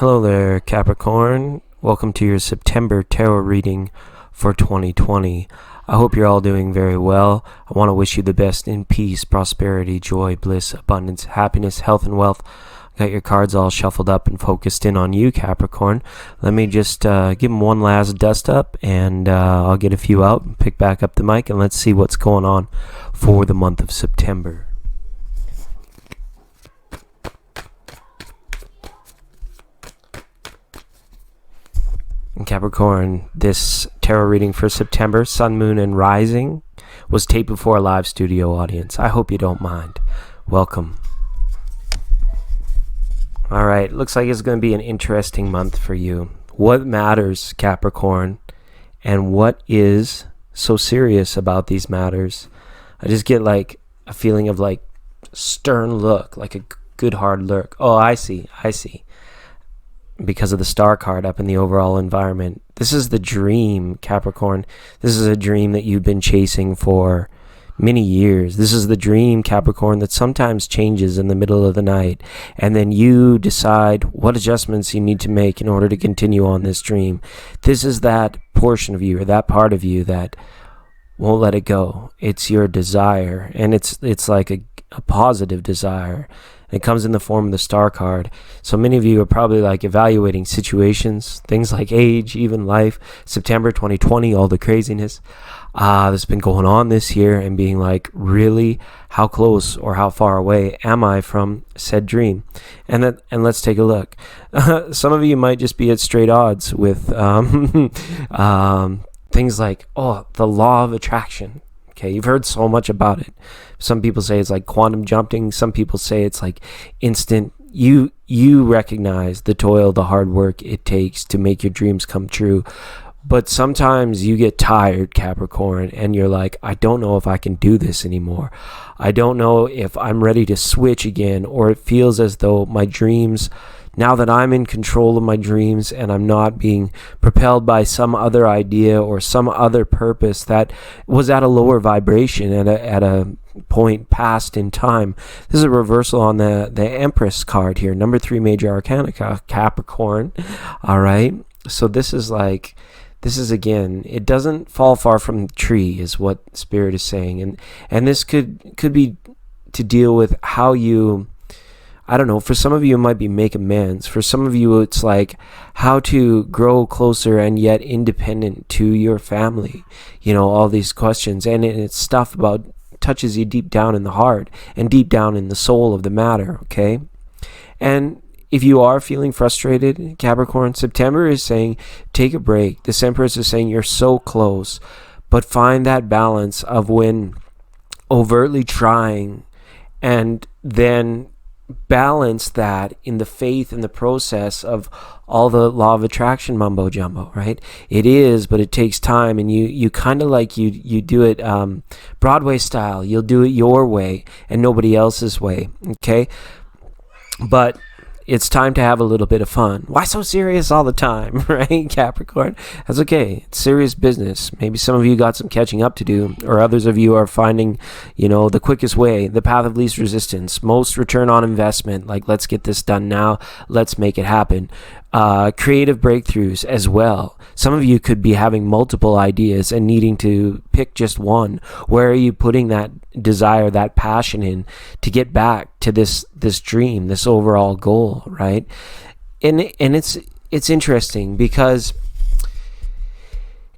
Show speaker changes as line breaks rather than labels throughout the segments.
Hello there, Capricorn. Welcome to your September tarot reading for 2020. I hope you're all doing very well. I want to wish you the best in peace, prosperity, joy, bliss, abundance, happiness, health, and wealth. Got your cards all shuffled up and focused in on you, Capricorn. Let me just give them one last dust up, and I'll get a few out and pick back up the mic, and let's see what's going on for the month of September. And Capricorn, this tarot reading for September, Sun, Moon, and Rising, was taped before a live studio audience. I hope you don't mind. Welcome. All right, looks like it's going to be an interesting month for you. What matters, Capricorn, and what is so serious about these matters? I just get like a feeling of like stern look, like a good hard look. Oh, I see. Because of the star card up in the overall environment. This is the dream, Capricorn. This is a dream that you've been chasing for many years. This is the dream, Capricorn, that sometimes changes in the middle of the night, and then you decide what adjustments you need to make in order to continue on this dream. This is that portion of you, or that part of you, that won't let it go. It's your desire, and it's like a positive desire. It comes in the form of the star card. So many of you are probably like evaluating situations, things like age, even life, September 2020, all the craziness that's been going on this year, and being like, really, how close or how far away am I from said dream? And let's take a look. Some of you might just be at straight odds with things like, the law of attraction. Okay, you've heard so much about it. Some people say it's like quantum jumping. Some people say it's like instant. You recognize the toil, the hard work it takes to make your dreams come true. But sometimes you get tired, Capricorn, and you're like, I don't know if I can do this anymore. I don't know if I'm ready to switch again, or it feels as though my dreams, now that I'm in control of my dreams and I'm not being propelled by some other idea or some other purpose that was at a lower vibration at a point past in time. This is a reversal on the Empress card here, number 3 major arcana, Capricorn. All right. So this is again, it doesn't fall far from the tree, is what Spirit is saying. And this could be to deal with how you, I don't know, for some of you it might be make amends. For some of you it's like how to grow closer and yet independent to your family. You know, all these questions. And it's stuff about touches you deep down in the heart and deep down in the soul of the matter, okay? And if you are feeling frustrated, Capricorn, September is saying take a break. The Empress is saying you're so close, but find that balance of when overtly trying and then balance that in the faith and the process of all the law of attraction mumbo jumbo, right? It is, but it takes time, and you kind of like you do it Broadway style. You'll do it your way and nobody else's way, okay? But it's time to have a little bit of fun. Why so serious all the time, right, Capricorn? That's okay. It's serious business. Maybe some of you got some catching up to do, or others of you are finding, the quickest way, the path of least resistance, most return on investment. Like, let's get this done now. Let's make it happen. Creative breakthroughs as well. Some of you could be having multiple ideas and needing to pick just one. Where are you putting that desire, that passion in to get back to this dream, this overall goal, right? And it's interesting because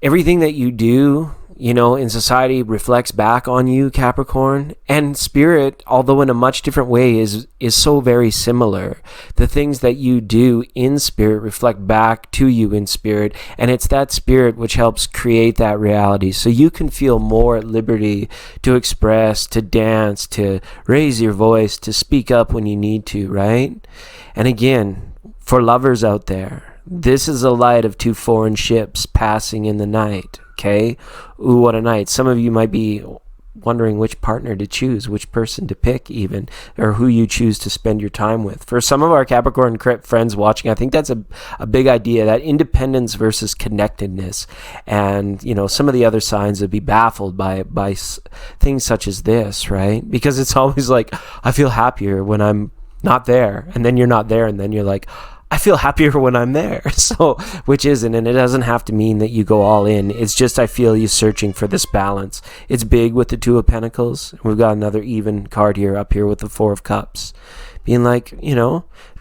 everything that you do, in society reflects back on you, Capricorn. And Spirit, although in a much different way, is so very similar. The things that you do in Spirit reflect back to you in Spirit, and it's that Spirit which helps create that reality. So you can feel more at liberty to express, to dance, to raise your voice, to speak up when you need to, right? And again, for lovers out there, this is a light of 2 foreign ships passing in the night. Okay. Ooh, what a night. Some of you might be wondering which partner to choose, which person to pick even, or who you choose to spend your time with. For some of our Capricorn friends watching, I think that's a big idea, that independence versus connectedness. And, some of the other signs would be baffled by things such as this, right? Because it's always like, I feel happier when I'm not there, and then you're not there, and then you're like, I feel happier when I'm there. So, which isn't, and it doesn't have to mean that you go all in. It's just, I feel you searching for this balance. It's big with the Two of Pentacles. We've got another even card here up here with the Four of Cups. Being like,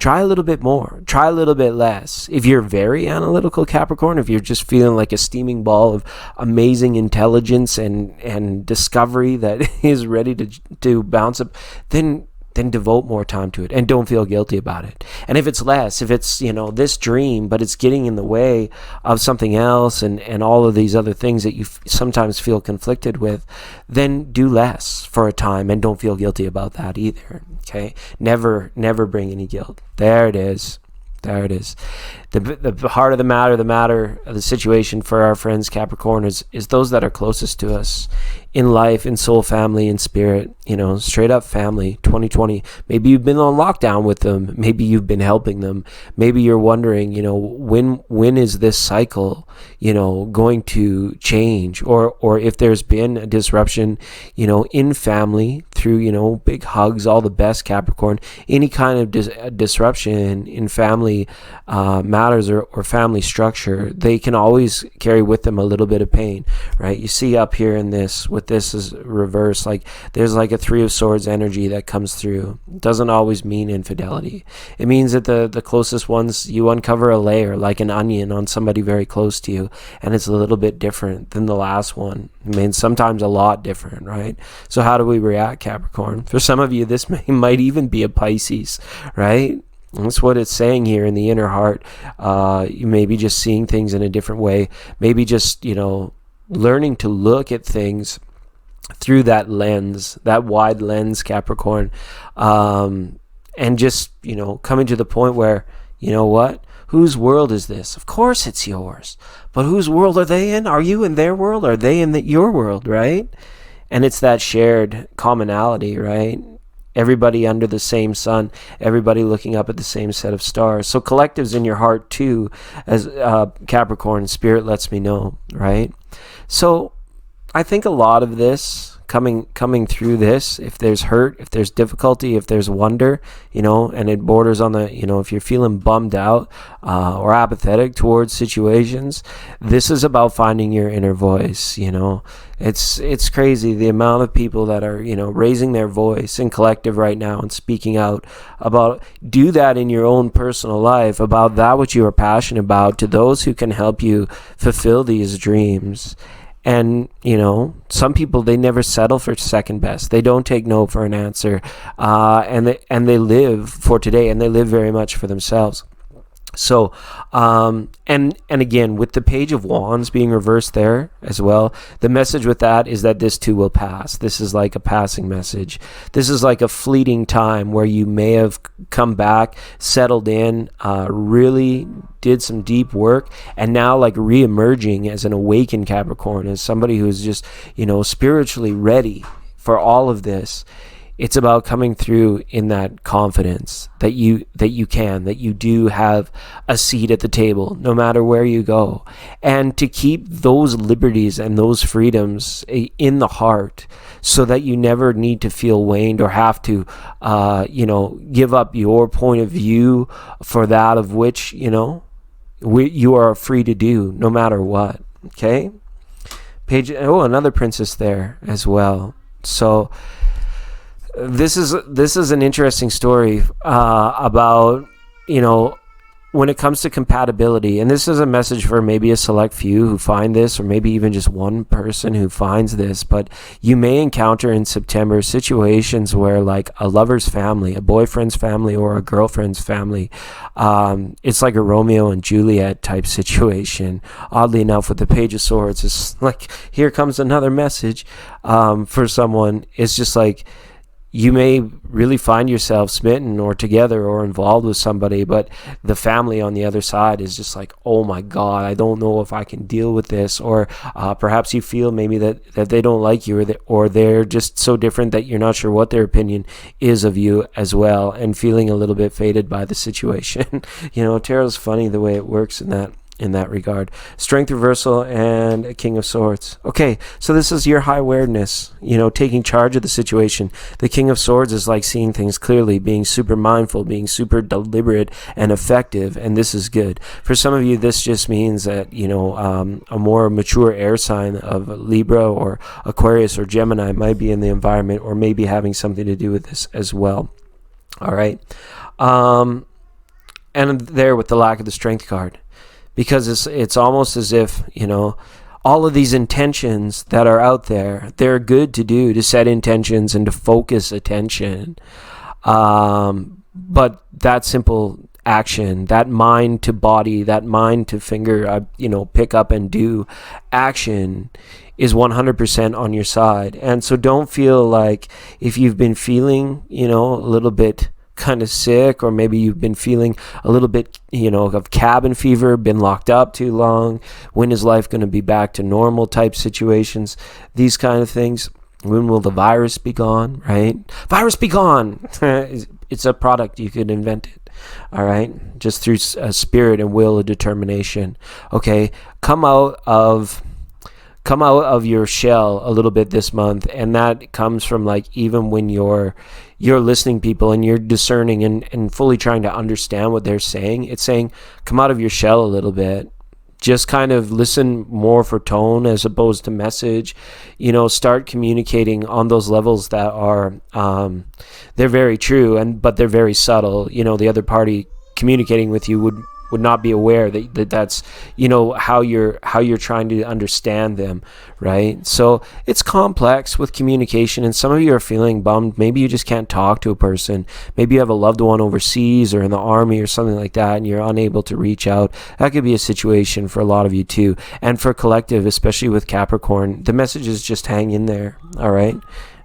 try a little bit more, try a little bit less. If you're very analytical Capricorn, if you're just feeling like a steaming ball of amazing intelligence and discovery that is ready to bounce up, then devote more time to it and don't feel guilty about it. And if it's less, if it's, this dream, but it's getting in the way of something else and all of these other things that you sometimes feel conflicted with, then do less for a time and don't feel guilty about that either. Okay? Never bring any guilt. There it is. There it is. The heart of the matter, the situation for our friends Capricorn is those that are closest to us in life, in soul, family, in spirit, straight up family. 2020. Maybe you've been on lockdown with them. Maybe you've been helping them. Maybe you're wondering, when is this cycle, going to change, or if there's been a disruption, in family through, big hugs, all the best Capricorn, any kind of disruption in family matters or family structure, they can always carry with them a little bit of pain, right? You see up here in this, with this is reverse, like there's like a Three of Swords energy that comes through. It doesn't always mean infidelity. It means that the closest ones, you uncover a layer like an onion on somebody very close to you, and it's a little bit different than the last one. I mean, sometimes a lot different, right? So how do we react, Capricorn? For some of you, this might even be a Pisces, right? That's what it's saying here in the inner heart. You may be just seeing things in a different way. Maybe just, learning to look at things through that lens, that wide lens, Capricorn. And just, coming to the point where, what? Whose world is this? Of course it's yours. But whose world are they in? Are you in their world? Are they in your world, right? And it's that shared commonality, right? Everybody under the same sun, everybody looking up at the same set of stars. So collective's in your heart too, as Capricorn, Spirit lets me know, right? So I think a lot of this coming through this, if there's hurt, if there's difficulty, if there's wonder, and it borders on the, if you're feeling bummed out or apathetic towards situations, this is about finding your inner voice. It's crazy the amount of people that are, raising their voice in collective right now and speaking out about, do that in your own personal life, about that which you are passionate about, to those who can help you fulfill these dreams. And, some people, they never settle for second best. They don't take no for an answer. And they live for today, and they live very much for themselves. So, and again, with the Page of Wands being reversed there as well, the message with that is that this too will pass. This is like a passing message. This is like a fleeting time where you may have come back, settled in, really did some deep work, and now like re-emerging as an awakened Capricorn, as somebody who's just, spiritually ready for all of this. It's about coming through in that confidence that you do have a seat at the table no matter where you go, and to keep those liberties and those freedoms in the heart, so that you never need to feel waned or have to give up your point of view for that of which you are free to do no matter what. Okay, another princess there as well. So this is an interesting story about, when it comes to compatibility. And this is a message for maybe a select few who find this, or maybe even just one person who finds this. But you may encounter in September situations where, like, a lover's family, a boyfriend's family, or a girlfriend's family, it's like a Romeo and Juliet type situation. Oddly enough, with the Page of Swords, it's like, here comes another message for someone. It's just like, you may really find yourself smitten or together or involved with somebody, but the family on the other side is just like, oh my God, I don't know if I can deal with this. Or perhaps you feel maybe that they don't like you, or they're just so different that you're not sure what their opinion is of you as well, and feeling a little bit faded by the situation. Tarot's funny the way it works in that in that regard. Strength reversal and a King of Swords. Okay, so this is your high awareness, taking charge of the situation. The King of Swords is like seeing things clearly, being super mindful, being super deliberate and effective, and this is good. For some of you, this just means that, a more mature air sign of Libra or Aquarius or Gemini might be in the environment or maybe having something to do with this as well. All right. And there with the lack of the Strength card, because it's almost as if, all of these intentions that are out there, they're good to do, to set intentions and to focus attention. But that simple action, that mind to body, that mind to finger, pick up and do action is 100% on your side. And so don't feel like if you've been feeling, a little bit kind of sick, or maybe you've been feeling a little bit, of cabin fever, been locked up too long, when is life going to be back to normal type situations, these kind of things. When will the virus be gone, right? Virus be gone. It's a product. You could invent it. All right. Just through a spirit and will and determination. Okay. Come out of your shell a little bit this month, and that comes from like even when you're listening people and you're discerning and fully trying to understand what they're saying. It's saying come out of your shell a little bit. Just kind of listen more for tone as opposed to message. Start communicating on those levels that are they're very true but they're very subtle. The other party communicating with you would not be aware that's how you're trying to understand them, right? So it's complex with communication, and some of you are feeling bummed. Maybe you just can't talk to a person. Maybe you have a loved one overseas or in the army or something like that, and you're unable to reach out. That could be a situation for a lot of you too. And for collective, especially with Capricorn, the message is just hang in there. All right.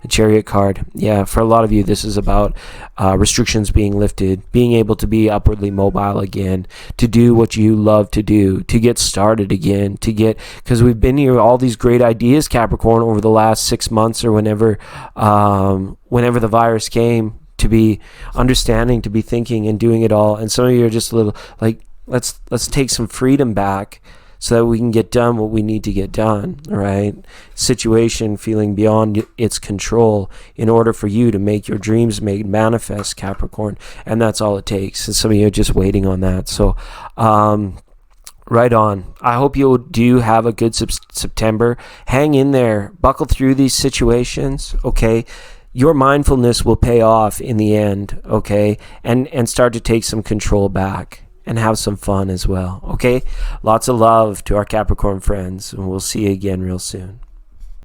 The Chariot card. Yeah, for a lot of you, this is about restrictions being lifted, being able to be upwardly mobile again, to do what you love to do, to get started again, because we've been here, all these great ideas, Capricorn, over the last 6 months or whenever the virus came, to be understanding, to be thinking and doing it all. And some of you are just a little like, let's take some freedom back, so that we can get done what we need to get done, all right? Situation feeling beyond its control in order for you to make your dreams made manifest, Capricorn. And that's all it takes. And some of you are just waiting on that. So, right on. I hope you do have a good September. Hang in there. Buckle through these situations, okay? Your mindfulness will pay off in the end, okay? And start to take some control back. And have some fun as well, okay? Lots of love to our Capricorn friends, and we'll see you again real soon.